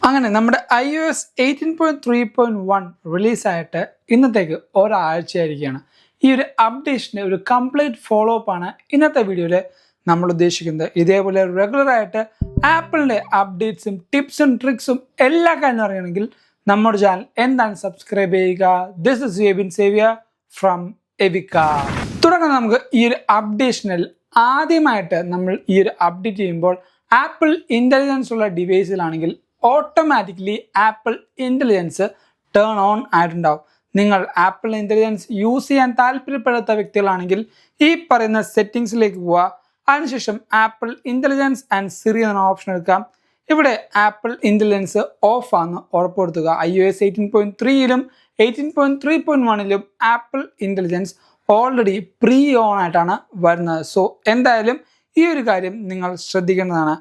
അങ്ങനെ നമ്മുടെ iOS 18.3.1 റിലീസായിട്ട് ഇന്നത്തേക്ക് ഒരാഴ്ചയായിരിക്കുകയാണ്. ഈ ഒരു അപ്ഡേഷൻ്റെ ഒരു കംപ്ലീറ്റ് ഫോളോ അപ്പ് ആണ് ഇന്നത്തെ വീഡിയോയിൽ നമ്മൾ ഉദ്ദേശിക്കുന്നത്. ഇതേപോലെ റെഗുലറായിട്ട് ആപ്പിളിൻ്റെ അപ്ഡേറ്റ്സും ടിപ്സും ട്രിക്സും എല്ലാ കാര്യം അറിയണമെങ്കിൽ നമ്മുടെ ചാനൽ എന്താണ് സബ്സ്ക്രൈബ് ചെയ്യുക. ദിസ് ഇസ് എബിൻ സേവിയ ഫ്രം എവിക്ക. തുടങ്ങാൻ നമുക്ക് ഈ ഒരു അപ്ഡേഷനിൽ ആദ്യമായിട്ട് നമ്മൾ ഈ ഒരു അപ്ഡേറ്റ് ചെയ്യുമ്പോൾ ആപ്പിൾ ഇൻ്റലിജൻസ് ഉള്ള ഡിവൈസിലാണെങ്കിൽ automatically Apple intelligence turn on ആയിട്ടുണ്ടാവും. നിങ്ങൾ ആപ്പിൾ ഇൻ്റലിജൻസ് യൂസ് ചെയ്യാൻ താല്പര്യപ്പെടാത്ത വ്യക്തികളാണെങ്കിൽ ഈ പറയുന്ന സെറ്റിങ്സിലേക്ക് പോവുക. അതിനുശേഷം ആപ്പിൾ ഇൻ്റലിജൻസ് ആൻഡ് സിറി എന്ന ഓപ്ഷൻ എടുക്കാം. ഇവിടെ ആപ്പിൾ ഇൻ്റലിജൻസ് ഓഫ് ആണെന്ന് ഉറപ്പുവരുത്തുക. iOS 18.3യിലും 18.3.1ലും Apple intelligence already pre on ആയിട്ടാണ് വരുന്നത്. സോ എന്തായാലും ഈ ഒരു കാര്യം നിങ്ങൾ ശ്രദ്ധിക്കേണ്ടതാണ്.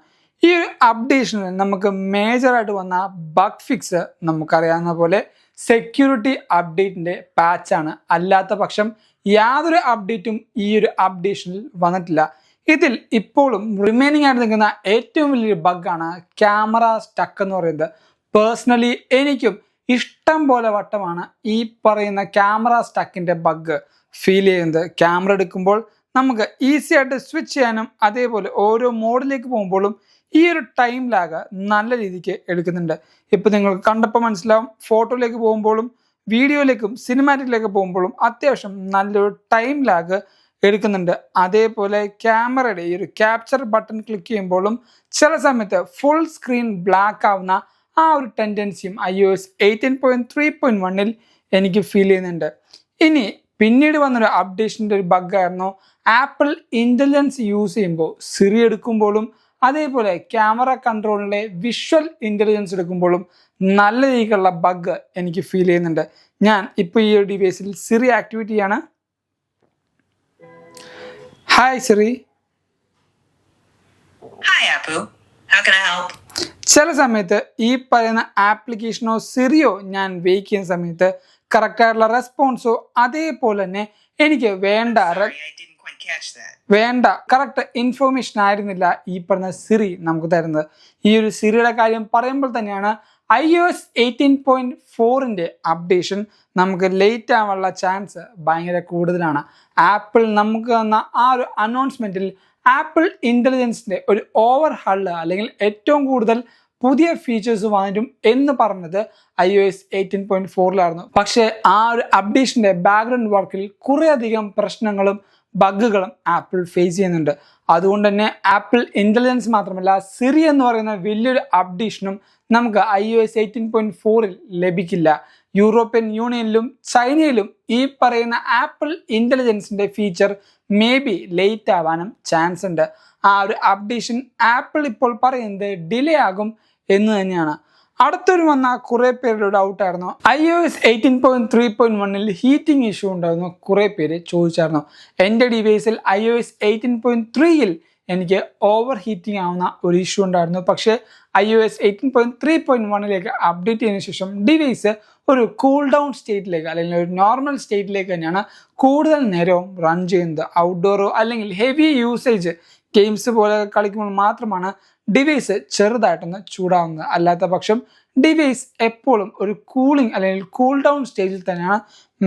ഈ ഒരു അപ്ഡേഷനിൽ നമുക്ക് മേജറായിട്ട് വന്ന ബഗ് ഫിക്സ് നമുക്കറിയാവുന്ന പോലെ സെക്യൂരിറ്റി അപ്ഡേറ്റിൻ്റെ പാച്ചാണ്. അല്ലാത്ത പക്ഷം യാതൊരു അപ്ഡേറ്റും ഈ ഒരു അപ്ഡേഷനിൽ വന്നിട്ടില്ല. ഇതിൽ ഇപ്പോഴും റിമൈനിങ് ആയിട്ട് നിൽക്കുന്ന ഏറ്റവും വലിയൊരു ബഗ്ഗാണ് ക്യാമറ സ്റ്റക്ക് എന്ന് പറയുന്നത്. പേഴ്സണലി എനിക്കും ഇഷ്ടം പോലെ വട്ടമാണ് ഈ പറയുന്ന ക്യാമറ സ്റ്റക്കിൻ്റെ ബഗ് ഫീൽ ചെയ്യുന്നത്. ക്യാമറ എടുക്കുമ്പോൾ നമുക്ക് ഈസി ആയിട്ട് സ്വിച്ച് ചെയ്യാനും അതേപോലെ ഓരോ മോഡിലേക്ക് പോകുമ്പോഴും ഈ ഒരു ടൈം ലാഗ് നല്ല രീതിക്ക് എടുക്കുന്നുണ്ട്. ഇപ്പം നിങ്ങൾക്ക് കണ്ടപ്പോൾ മനസ്സിലാവും, ഫോട്ടോയിലേക്ക് പോകുമ്പോഴും വീഡിയോയിലേക്കും സിനിമാറ്റിക്കിലേക്ക് പോകുമ്പോഴും അത്യാവശ്യം നല്ലൊരു ടൈം ലാഗ് എടുക്കുന്നുണ്ട്. അതേപോലെ ക്യാമറയുടെ ഈ ഒരു ക്യാപ്ചർ ബട്ടൺ ക്ലിക്ക് ചെയ്യുമ്പോഴും ചില സമയത്ത് ഫുൾ സ്ക്രീൻ ബ്ലാക്ക് ആവുന്ന ആ ഒരു ടെൻഡൻസിയും iOS 18.3.1ൽ എനിക്ക് ഫീൽ ചെയ്യുന്നുണ്ട്. ഇനി പിന്നീട് വന്നൊരു അപ്ഡേഷൻ്റെ ഒരു ബഗ്ഗായിരുന്നു ആപ്പിൾ ഇൻ്റലിജൻസ് യൂസ് ചെയ്യുമ്പോൾ സിറി എടുക്കുമ്പോഴും അതേപോലെ ക്യാമറ കൺട്രോളിലെ വിഷ്വൽ ഇൻ്റലിജൻസ് എടുക്കുമ്പോഴും നല്ല രീതിയിലുള്ള ബഗ് എനിക്ക് ഫീൽ ചെയ്യുന്നുണ്ട്. ഞാൻ ഇപ്പോൾ ഈ ഒരു ഡിവൈസിൽ സിറി ആക്ടിവേറ്റ് ചെയ്യാണ്. Hi Siri. ചില സമയത്ത് ഈ പറയുന്ന ആപ്ലിക്കേഷനോ സിറിയോ ഞാൻ വെയിറ്റ് ചെയ്യുന്ന സമയത്ത് കറക്റ്റായിട്ടുള്ള റെസ്പോൺസോ അതേപോലെ തന്നെ എനിക്ക് വേണ്ട കറക്റ്റ് ഇൻഫോർമേഷൻ ആയിരുന്നില്ല ഈ പറഞ്ഞ സിറി നമുക്ക് തരുന്നത്. ഈ ഒരു സിറിയുടെ കാര്യം പറയുമ്പോൾ തന്നെയാണ് iOS 18.4ൻ്റെ അപ്ഡേഷൻ നമുക്ക് ലേറ്റ് ആവാനുള്ള ചാൻസ് ഭയങ്കര കൂടുതലാണ്. ആപ്പിൾ നമുക്ക് തന്ന ആ ഒരു അനൗൺസ്മെൻറ്റിൽ ആപ്പിൾ ഇൻ്റലിജൻസിൻ്റെ ഒരു ഓവർ ഹള്ള് അല്ലെങ്കിൽ ഏറ്റവും കൂടുതൽ പുതിയ ഫീച്ചേഴ്സ് വന്നിട്ടും എന്ന് പറഞ്ഞത് iOS 18.4ലായിരുന്നു. പക്ഷേ ആ ഒരു അപ്ഡേഷൻ്റെ ബാക്ക്ഗ്രൗണ്ട് വർക്കിൽ കുറേയധികം പ്രശ്നങ്ങളും ബഗ്ഗുകളും ആപ്പിൾ ഫേസ് ചെയ്യുന്നുണ്ട്. അതുകൊണ്ട് തന്നെ ആപ്പിൾ ഇൻ്റലിജൻസ് മാത്രമല്ല സിറി എന്ന് പറയുന്ന വലിയൊരു അപ്ഡേഷനും നമുക്ക് iOS 18.4ൽ ലഭിക്കില്ല. യൂറോപ്യൻ യൂണിയനിലും ചൈനയിലും ഈ പറയുന്ന ആപ്പിൾ ഇൻ്റലിജൻസിൻ്റെ ഫീച്ചർ മേ ബി ലേറ്റ് ആവാനും ചാൻസ് ഉണ്ട്. ആ ഒരു അപ്ഡേഷൻ ആപ്പിൾ ഇപ്പോൾ പറയുന്നത് ഡിലേ ആകും എന്ന് തന്നെയാണ്. അടുത്തൊരു വന്ന കുറേ പേരുടെ ഡൗട്ടായിരുന്നു iOS 18.3.1ൽ ഹീറ്റിംഗ് ഇഷ്യൂ ഉണ്ടായിരുന്നു. കുറേ പേര് ചോദിച്ചായിരുന്നു. എൻ്റെ ഡിവൈസിൽ iOS 18.3ൽ എനിക്ക് ഓവർ ഹീറ്റിംഗ് ആവുന്ന ഒരു ഇഷ്യൂ ഉണ്ടായിരുന്നു. പക്ഷേ iOS 18.3.1ലേക്ക് അപ്ഡേറ്റ് ചെയ്തതിനു ശേഷം ഡിവൈസ് ഒരു കൂൾ ഡൗൺ സ്റ്റേറ്റിലേക്ക് അല്ലെങ്കിൽ ഒരു നോർമൽ സ്റ്റേറ്റിലേക്ക് തന്നെയാണ് കൂടുതൽ നേരവും റൺ ചെയ്യുന്നത്. ഔട്ട്ഡോറോ അല്ലെങ്കിൽ ഹെവി യൂസേജ് ഗെയിംസ് പോലെ കളിക്കുമ്പോൾ മാത്രമാണ് ഡിവൈസ് ചെറുതായിട്ടൊന്ന് ചൂടാവുന്നത്. അല്ലാത്ത പക്ഷം ഡിവൈസ് എപ്പോഴും ഒരു കൂളിംഗ് അല്ലെങ്കിൽ കൂൾ ഡൗൺ സ്റ്റേജിൽ തന്നെയാണ്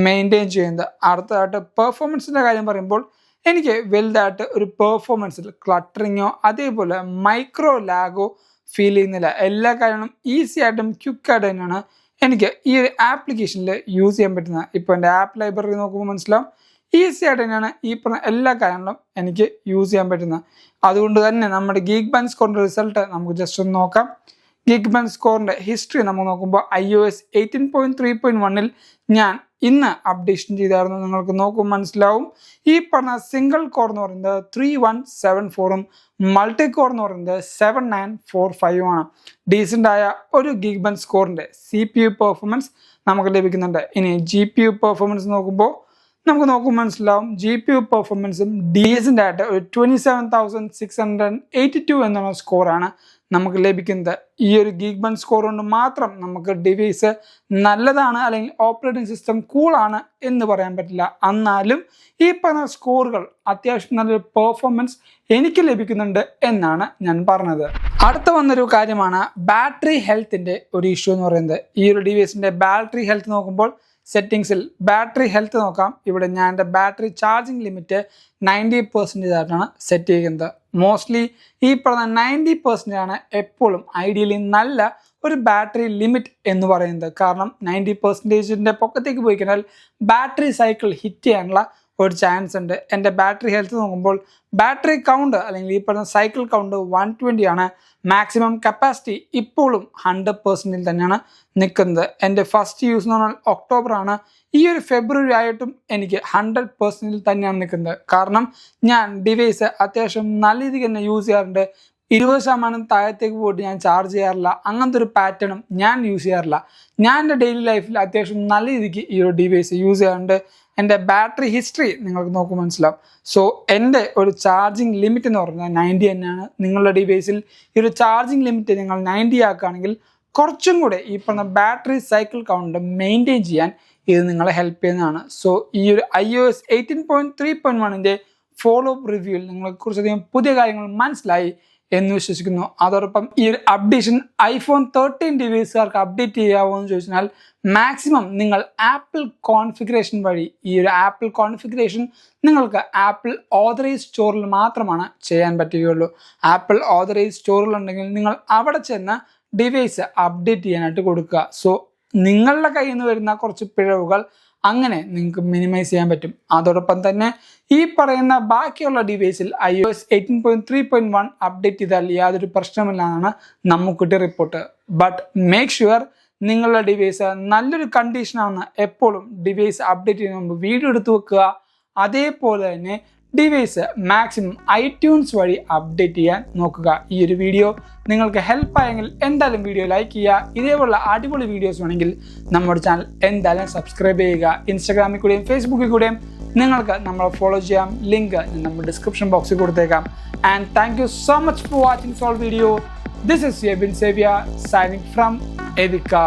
മെയിൻറ്റെയിൻ ചെയ്യുന്നത്. അടുത്തതായിട്ട് പെർഫോമൻസിൻ്റെ കാര്യം പറയുമ്പോൾ എനിക്ക് വലുതായിട്ട് ഒരു പെർഫോമൻസിൽ ക്ലട്ടറിങ്ങോ അതേപോലെ മൈക്രോ ലാഗോ ഫീൽ ചെയ്യുന്നില്ല. എല്ലാ കാര്യങ്ങളും ഈസി ആയിട്ടും ക്വിക്കായിട്ട് തന്നെയാണ് എനിക്ക് ഈ ഒരു ആപ്ലിക്കേഷനിൽ യൂസ് ചെയ്യാൻ പറ്റുന്നത്. ഇപ്പോൾ എൻ്റെ ആപ്പ് ലൈബ്രറി നോക്കുമ്പോൾ മനസ്സിലാവും ഈസി ആയിട്ട് തന്നെയാണ് ഈ പറഞ്ഞ എല്ലാ കാര്യങ്ങളും എനിക്ക് യൂസ് ചെയ്യാൻ പറ്റുന്നത്. അതുകൊണ്ട് തന്നെ നമ്മുടെ Geekbench സ്കോറിൻ്റെ റിസൾട്ട് നമുക്ക് ജസ്റ്റ് ഒന്ന് നോക്കാം. Geekbench സ്കോറിൻ്റെ ഹിസ്റ്ററി നമ്മൾ നോക്കുമ്പോൾ iOS 18.3.1ൽ ഞാൻ ഇന്ന് അപ്ഡേഷൻ ചെയ്തായിരുന്നു. നിങ്ങൾക്ക് നോക്കുമ്പോൾ മനസ്സിലാവും ഈ പറഞ്ഞ സിംഗിൾ കോർ എന്ന് പറയുന്നത് 3174ഉം മൾട്ടി കോർ എന്ന് പറയുന്നത് 7945ഉം ആണ്. ഡീസൻ്റായ ഒരു Geekbench സ്കോറിൻ്റെ CPU പെർഫോമൻസ് നമുക്ക് ലഭിക്കുന്നുണ്ട്. ഇനി GPU പെർഫോമൻസ് നോക്കുമ്പോൾ നമുക്ക് നോക്കുമ്പോൾ മനസ്സിലാവും GPU പെർഫോമൻസും ഡീസൻ്റ് ആയിട്ട് ഒരു 27,682 എന്നുള്ള സ്കോറാണ് നമുക്ക് ലഭിക്കുന്നത്. ഈ ഒരു Geekbench സ്കോർ കൊണ്ട് മാത്രം നമുക്ക് ഡിവൈസ് നല്ലതാണ് അല്ലെങ്കിൽ ഓപ്പറേറ്റിംഗ് സിസ്റ്റം കൂളാണ് എന്ന് പറയാൻ പറ്റില്ല. എന്നാലും ഈ പറഞ്ഞ സ്കോറുകൾ അത്യാവശ്യം നല്ലൊരു പെർഫോമൻസ് എനിക്ക് ലഭിക്കുന്നുണ്ട് എന്നാണ് ഞാൻ പറഞ്ഞത്. അടുത്ത വന്നൊരു കാര്യമാണ് ബാറ്ററി ഹെൽത്തിൻ്റെ ഒരു ഇഷ്യൂ എന്ന് പറയുന്നത്. ഈ ഒരു ഡിവൈസിൻ്റെ ബാറ്ററി ഹെൽത്ത് നോക്കുമ്പോൾ സെറ്റിങ്സിൽ ബാറ്ററി ഹെൽത്ത് നോക്കാം. ഇവിടെ ഞാൻ എൻ്റെ ബാറ്ററി ചാർജിങ് ലിമിറ്റ് 90% ആയിട്ടാണ് സെറ്റ് ചെയ്യുന്നത്. മോസ്റ്റ്ലി ഈ പറഞ്ഞ 90% ആണ് എപ്പോഴും ഐഡിയലി നല്ല ഒരു ബാറ്ററി ലിമിറ്റ് എന്ന് പറയുന്നത്. കാരണം 90%ൻ്റെ പൊക്കത്തേക്ക് പോയി കഴിഞ്ഞാൽ ബാറ്ററി സൈക്കിൾ ഹിറ്റ് ചെയ്യാനുള്ള ഒരു ചാൻസ് ഉണ്ട്. എൻ്റെ ബാറ്ററി ഹെൽത്ത് നോക്കുമ്പോൾ ബാറ്ററി കൗണ്ട് അല്ലെങ്കിൽ ഈ പറഞ്ഞ സൈക്കിൾ കൗണ്ട് 120 ആണ്. മാക്സിമം കപ്പാസിറ്റി ഇപ്പോഴും 100% തന്നെയാണ് നിൽക്കുന്നത്. എൻ്റെ ഫസ്റ്റ് യൂസ് എന്ന് പറഞ്ഞാൽ ഒക്ടോബറാണ്. ഈ ഒരു ഫെബ്രുവരി ആയിട്ടും എനിക്ക് 100% തന്നെയാണ് നിൽക്കുന്നത്. കാരണം ഞാൻ ഡിവൈസ് അത്യാവശ്യം നല്ല രീതിക്ക് തന്നെ യൂസ് ചെയ്യാറുണ്ട്. 20% താഴത്തേക്ക് പോയിട്ട് ഞാൻ ചാർജ് ചെയ്യാറില്ല. അങ്ങനത്തെ ഒരു പാറ്റേണും ഞാൻ യൂസ് ചെയ്യാറില്ല. ഞാൻ എൻ്റെ ഡെയിലി ലൈഫിൽ അത്യാവശ്യം നല്ല രീതിക്ക് ഈ ഒരു ഡിവൈസ് യൂസ് ചെയ്യാറുണ്ട്. എൻ്റെ ബാറ്ററി ഹിസ്റ്ററി നിങ്ങൾക്ക് നോക്കുമ്പോൾ മനസ്സിലാവും. സോ എൻ്റെ ഒരു ചാർജിങ് ലിമിറ്റ് എന്ന് പറഞ്ഞാൽ 90 തന്നെയാണ്. നിങ്ങളുടെ ഡിവൈസിൽ ഈ ഒരു ചാർജിങ് ലിമിറ്റ് നിങ്ങൾ 90 ആക്കുകയാണെങ്കിൽ കുറച്ചും കൂടെ ഈ പറഞ്ഞ ബാറ്ററി സൈക്കിൾ കൗണ്ട് മെയിൻറ്റെയിൻ ചെയ്യാൻ ഇത് നിങ്ങളെ ഹെൽപ്പ് ചെയ്യുന്നതാണ്. സോ ഈ ഒരു iOS 18.3.1ൻ്റെ ഫോളോ അപ്പ് റിവ്യൂവിൽ നിങ്ങൾക്ക് കുറച്ചധികം പുതിയ കാര്യങ്ങൾ മനസ്സിലായി എന്ന് വിശ്വസിക്കുന്നു. അതോടൊപ്പം ഈ ഒരു അപ്ഡേഷൻ iPhone 13 ഡിവൈസുകാർക്ക് അപ്ഡേറ്റ് ചെയ്യാമോ എന്ന് ചോദിച്ചാൽ മാക്സിമം നിങ്ങൾ ആപ്പിൾ കോൺഫിഗറേഷൻ വഴി ഈ ഒരു ആപ്പിൾ കോൺഫിഗറേഷൻ നിങ്ങൾക്ക് ആപ്പിൾ ഓതറൈസ് സ്റ്റോറിൽ മാത്രമാണ് ചെയ്യാൻ പറ്റുകയുള്ളൂ. ആപ്പിൾ ഓതറൈസ് സ്റ്റോറിലുണ്ടെങ്കിൽ നിങ്ങൾ അവിടെ ചെന്ന് ഡിവൈസ് അപ്ഡേറ്റ് ചെയ്യാനായിട്ട് കൊടുക്കുക. സോ നിങ്ങളുടെ കയ്യിൽ നിന്ന് വരുന്ന കുറച്ച് പിഴവുകൾ അങ്ങനെ നിങ്ങൾക്ക് മിനിമൈസ് ചെയ്യാൻ പറ്റും. അതോടൊപ്പം തന്നെ ഈ പറയുന്ന ബാക്കിയുള്ള ഡിവൈസിൽ iOS 18.3.1 അപ്ഡേറ്റ് ചെയ്താൽ യാതൊരു പ്രശ്നമില്ലാന്നാണ് നമുക്ക് കിട്ടിയ റിപ്പോർട്ട്. ബട്ട് മേക്ക് ഷുവർ നിങ്ങളുടെ ഡിവൈസ് നല്ലൊരു കണ്ടീഷനാണെന്ന് എപ്പോഴും ഡിവൈസ് അപ്ഡേറ്റ് ചെയ്യുന്ന മുമ്പ് വീഡിയോ എടുത്ത് വെക്കുക. അതേപോലെ തന്നെ ഡിവൈസ് മാക്സിമം iTunes വഴി അപ്ഡേറ്റ് ചെയ്യാൻ നോക്കുക. ഈ ഒരു വീഡിയോ നിങ്ങൾക്ക് ഹെൽപ്പായെങ്കിൽ എന്തായാലും വീഡിയോ ലൈക്ക് ചെയ്യുക. ഇതേപോലുള്ള അടിപൊളി വീഡിയോസ് വേണമെങ്കിൽ നമ്മുടെ ചാനൽ എന്തായാലും സബ്സ്ക്രൈബ് ചെയ്യുക. ഇൻസ്റ്റാഗ്രാമിൽ കൂടെയും ഫേസ്ബുക്കിൽ കൂടെയും നിങ്ങൾക്ക് നമ്മളെ ഫോളോ ചെയ്യാം. ലിങ്ക് നമ്മൾ ഡിസ്ക്രിപ്ഷൻ ബോക്സിൽ കൊടുത്തേക്കാം. And thank you so much for watching സോൾ video. This is Yebin Sevia signing from Edika.